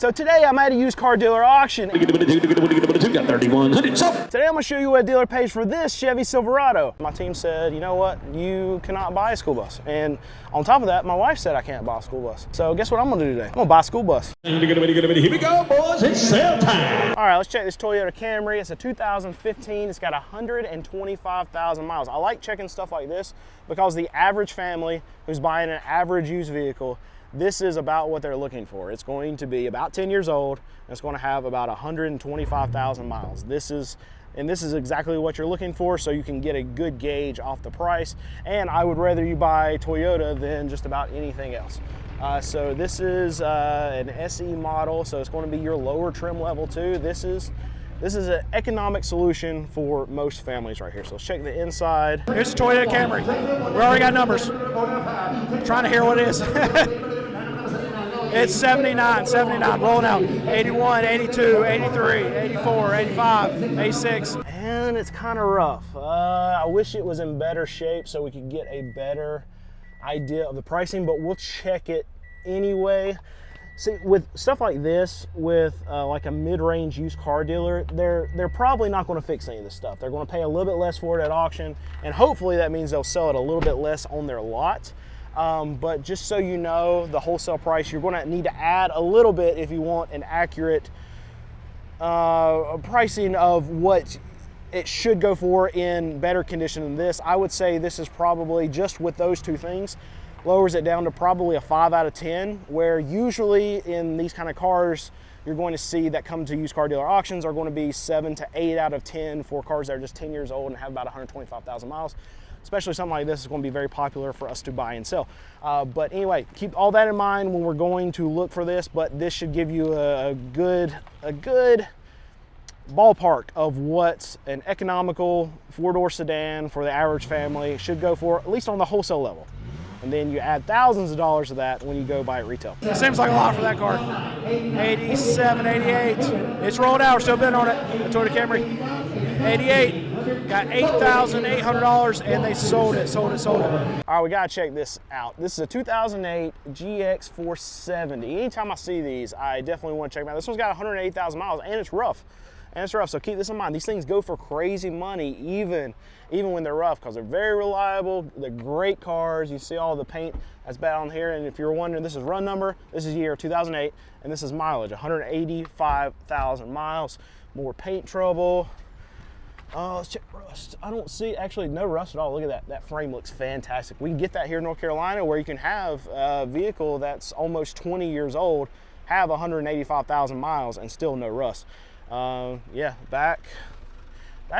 So today I'm at a used car dealer auction. Today I'm gonna show you what a dealer pays for this Chevy Silverado. My team said, you know what, you cannot buy a school bus. And on top of that, my wife said I can't buy a school bus. So guess what I'm gonna do today? I'm gonna buy a school bus. Here we go, boys, it's sale time. All right, let's check this Toyota Camry. It's a 2015, it's got 125,000 miles. I like checking stuff like this because the average family who's buying an average used vehicle, this is about what they're looking for. It's going to be about 10 years old, and it's going to have about 125,000 miles. This is exactly what you're looking for, so you can get a good gauge off the price. And I would rather you buy Toyota than just about anything else. So this is an SE model, so it's going to be your lower trim level too. This is an economic solution for most families right here. So let's check the inside. Here's the Toyota Camry. We already got numbers. I'm trying to hear what it is. It's 79, rolling out. 81, 82, 83, 84, 85, 86. And it's kind of rough. I wish it was in better shape so we could get a better idea of the pricing, but we'll check it anyway. See, with stuff like this, with like a mid-range used car dealer, they're probably not going to fix any of this stuff. They're going to pay a little bit less for it at auction, and hopefully that means they'll sell it a little bit less on their lot. But just so you know, the wholesale price, you're going to need to add a little bit if you want an accurate pricing of what it should go for in better condition than this. I would say this is probably, just with those two things, lowers it down to probably a 5 out of 10, where usually in these kind of cars, you're going to see that come to used car dealer auctions are going to be 7 to 8 out of 10 for cars that are just 10 years old and have about 125,000 miles. Especially something like this is going to be very popular for us to buy and sell. But anyway, keep all that in mind when we're going to look for this, but this should give you a good ballpark of what an economical four-door sedan for the average family should go for, at least on the wholesale level. And then you add thousands of dollars to that when you go buy it retail. It seems like a lot for that car. 87, 88. It's rolled out, we're still bidding on it. The Toyota Camry. 88. Got $8,800 and they sold it. All right, we gotta check this out. This is a 2008 GX 470. Anytime I see these, I definitely want to check them out. This one's got 108,000 miles and it's rough. So keep this in mind. These things go for crazy money even when they're rough, because they're very reliable. They're great cars. You see all the paint that's bad on here. And if you're wondering, this is run number, this is year 2008, and this is mileage, 185,000 miles. More paint trouble. Let's check rust. I don't see, actually, no rust at all. Look at that. That frame looks fantastic. We can get that here in North Carolina, where you can have a vehicle that's almost 20 years old, have 185,000 miles, and still no rust. Yeah, back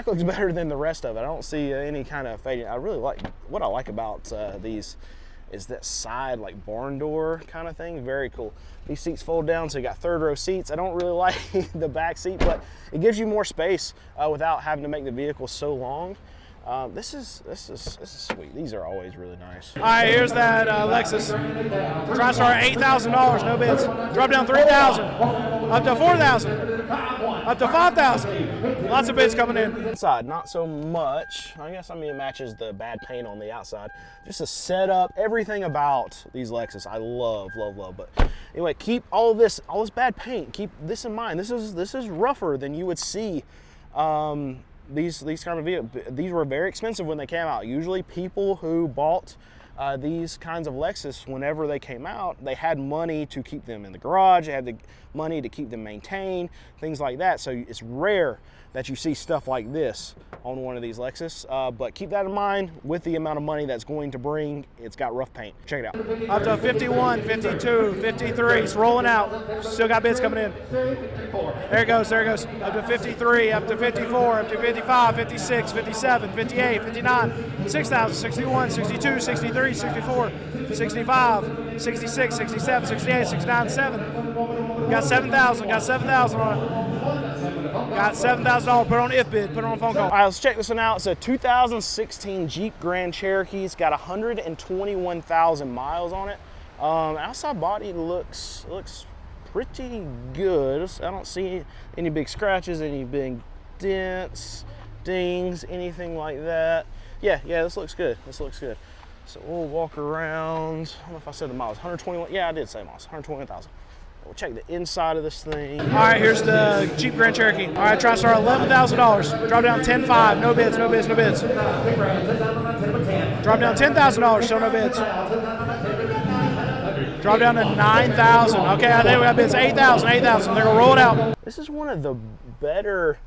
looks better than the rest of it. I don't see any kind of fading. I really like, what I like about these is that side, like barn door kind of thing. Very cool. These seats fold down, so you got third row seats. I don't really like the back seat, but it gives you more space without having to make the vehicle so long. This is sweet. These are always really nice. All right, here's that Lexus. Trying to start at $8,000, no bids. Drop down $3,000, up to $4,000, up to $5,000. Lots of bids coming in. Inside, not so much. I guess, it matches the bad paint on the outside. Just the setup, everything about these Lexus, I love. But anyway, keep all this bad paint. Keep this in mind. This is rougher than you would see. These kind of vehicles, these were very expensive when they came out. Usually people who bought these kinds of Lexus, whenever they came out, they had money to keep them in the garage, they had the money to keep them maintained, things like that. So it's rare that you see stuff like this on one of these Lexus, but keep that in mind with the amount of money that's going to bring. It's got rough paint. Check it out. Up to 51, 52, 53, it's rolling out. Still got bids coming in. There it goes. Up to 53, up to 54, up to 55, 56, 57, 58, 59, 6,000, 61, 62, 63, 64, 65, 66, 67, 68, 69, 7. Got 7,000 on it. Got $7,000, put on if bid, put it on a phone call. All right, let's check this one out. It's a 2016 Jeep Grand Cherokee. It's got 121,000 miles on it. Outside body looks pretty good. I don't see any big scratches, any big dents, dings, anything like that. Yeah, this looks good. So we'll walk around. I don't know if I said the miles. 121. Yeah, I did say miles. 121,000. We'll check the inside of this thing. All right, here's the Jeep Grand Cherokee. All right, try to start $11,000. Drop down 10.5. No bids, no bids, no bids. Drop down $10,000. Still no bids. Drop down to 9,000. Okay, I think we got bids. 8,000, 8,000. They're gonna roll it out. This is one of the better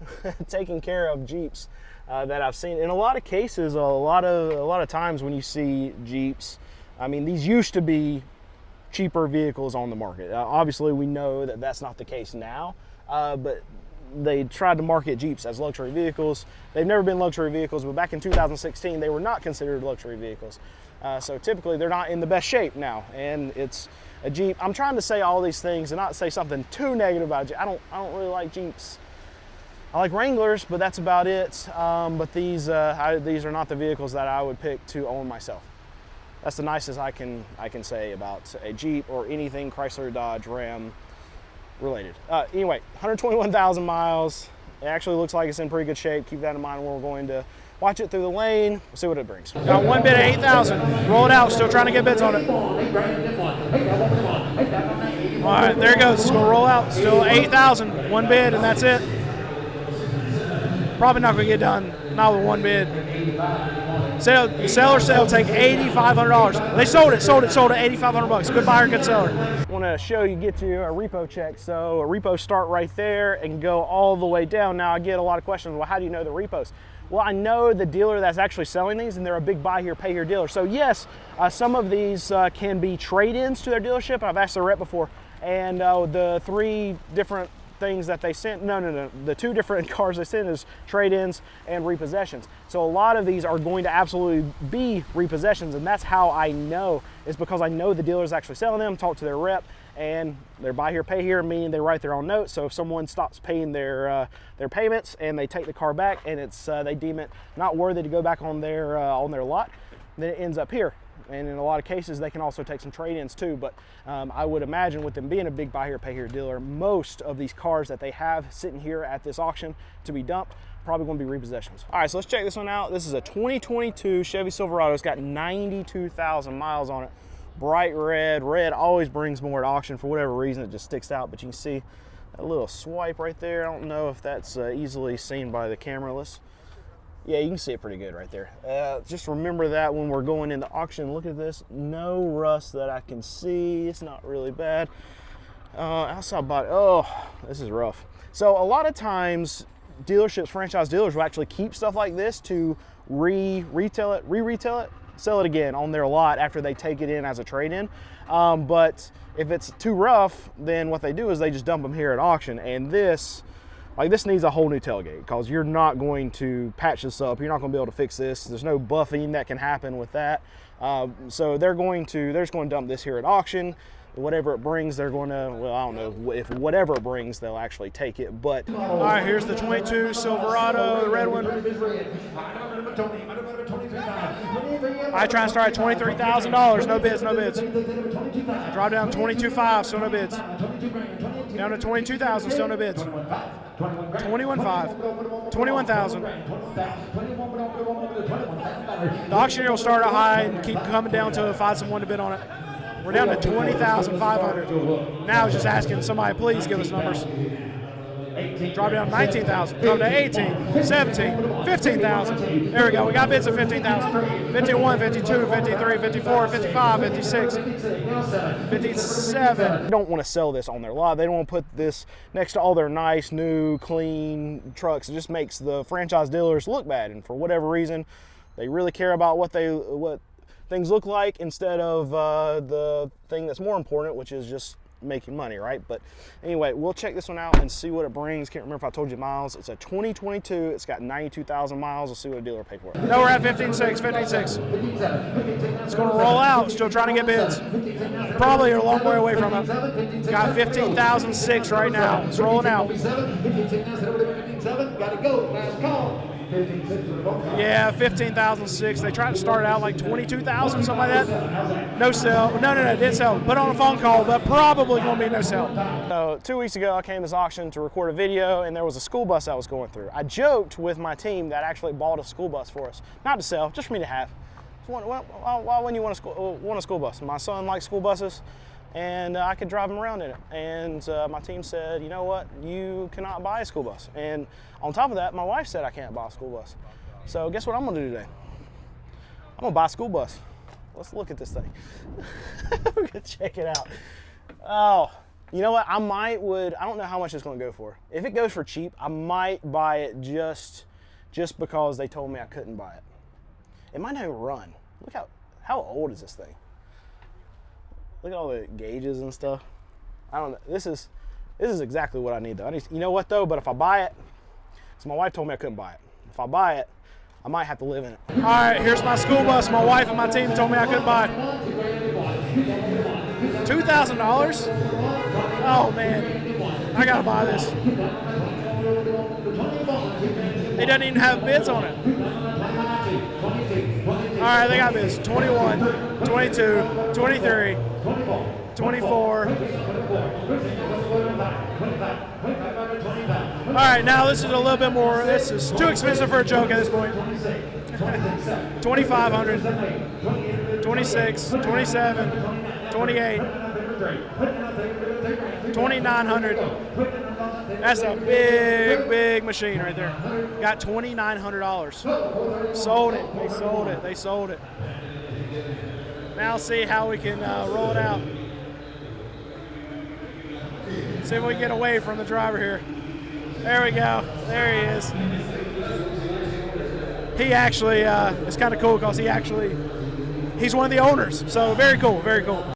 taken care of Jeeps that I've seen. In a lot of cases, a lot of times when you see Jeeps, I mean, these used to be cheaper vehicles on the market. Obviously, we know that that's not the case now, but they tried to market Jeeps as luxury vehicles. They've never been luxury vehicles, but back in 2016, they were not considered luxury vehicles. So typically they're not in the best shape now, and it's a Jeep. I'm trying to say all these things and not say something too negative about Jeep. I don't really like Jeeps. I like Wranglers, but that's about it. But these are not the vehicles that I would pick to own myself. That's the nicest I can say about a Jeep or anything Chrysler, Dodge, Ram related. Anyway, 121,000 miles. It actually looks like it's in pretty good shape. Keep that in mind when we're going to watch it through the lane. We'll see what it brings. Got one bid at 8,000. Roll it out. Still trying to get bids on it. All right, there it goes. It's going to roll out. Still 8,000. One bid, and that's it. Probably not going to get done. Not with one bid. Seller sale take $8,500. They sold it. $8,500. Good buyer, good seller. I want to show you, get you a repo check. So a repo start right there and go all the way down. Now I get a lot of questions. Well, how do you know the repos? Well, I know the dealer that's actually selling these, and they're a big buy here, pay here dealer. So yes, some of these can be trade-ins to their dealership. I've asked their rep before, and the three different things that they sent, no, the two different cars they sent is trade-ins and repossessions. So a lot of these are going to absolutely be repossessions, and that's how I know, is because I know the dealer's actually selling them, talk to their rep, and they're buy here, pay here, meaning they write their own notes. So if someone stops paying their payments and they take the car back and it's they deem it not worthy to go back on their lot, then it ends up here. And in a lot of cases, they can also take some trade-ins too. But I would imagine with them being a big buy here, pay here dealer, most of these cars that they have sitting here at this auction to be dumped, probably going to be repossessions. All right, so let's check this one out. This is a 2022 Chevy Silverado. It's got 92,000 miles on it. Bright red. Red always brings more at auction for whatever reason. It just sticks out. But you can see a little swipe right there. I don't know if that's easily seen by the camera. Yeah, you can see it pretty good right there. Just remember that when we're going into auction. Look at this. No rust that I can see. It's not really bad. Outside body. Oh, this is rough. So a lot of times dealerships, franchise dealers will actually keep stuff like this to re-retail it, sell it again on their lot after they take it in as a trade-in. But if it's too rough, then what they do is they just dump them here at auction. And this needs a whole new tailgate, because you're not going to patch this up. You're not going to be able to fix this. There's no buffing that can happen with that. So they're just going to dump this here at auction. Whatever it brings, they're going to, well, I don't know if whatever it brings, they'll actually take it. But all right, here's the 22 Silverado, the red one. I try and start at $23,000. No bids, no bids. Drop down 22.5, still no bids. Down to 22,000, still no bids. 21.5, 21,000. The auctioneer will start at high and keep coming down to find someone to bid on it. We're down to 20,500. Now just asking somebody, please give us numbers. Drop down 19,000, drop to 18, 17, 15,000. There we go, we got bids of 15,000. 51, 52, 53, 54, 55, 56, 57. They don't want to sell this on their lot. They don't want to put this next to all their nice, new, clean trucks. It just makes the franchise dealers look bad. And for whatever reason, they really care about what things look like instead of the thing that's more important, which is just making money, right? But anyway, we'll check this one out and see what it brings. Can't remember if I told you miles. It's a 2022. It's got 92,000 miles. We'll see what a dealer paid for it. No, we're at 15.6, 15.6. It's going to roll out. Still trying to get bids. Probably a long way away from it. Got 15,006 right now. It's rolling out. Yeah, 15,006. They tried to start out like 22,000, something like that. No sell. No, did sell. Put on a phone call, but probably going to be no sell. So 2 weeks ago, I came to this auction to record a video, and there was a school bus I was going through. I joked with my team that actually bought a school bus for us. Not to sell, just for me to have. Why wouldn't you want a school bus? My son likes school buses, and I could drive them around in it. And my team said, you know what, you cannot buy a school bus. And on top of that, my wife said I can't buy a school bus. So guess what I'm gonna do today? I'm gonna buy a school bus. Let's look at this thing. We're gonna check it out. Oh, you know what? I don't know how much it's gonna go for. If it goes for cheap, I might buy it just because they told me I couldn't buy it. It might not even run. Look how old is this thing? Look at all the gauges and stuff. I don't know. This is exactly what I need though. You know what though? But if I buy it, so my wife told me I couldn't buy it. If I buy it, I might have to live in it. All right, here's my school bus. My wife and my team told me I couldn't buy it. $2,000? Oh man, I gotta buy this. It doesn't even have bids on it. All right, they got bids. 21, 22, 23, 24. All right, now this is a little bit more. This is too expensive for a joke at this point. 2,500, 26, 27, 28, 2,900. That's a big machine right there. Got $2,900. Sold it. They sold it. They sold it. Now see how we can roll it out. See if we can get away from the driver here. There we go. There he is. He actually, it's kind of cool because he's one of the owners. So very cool, very cool.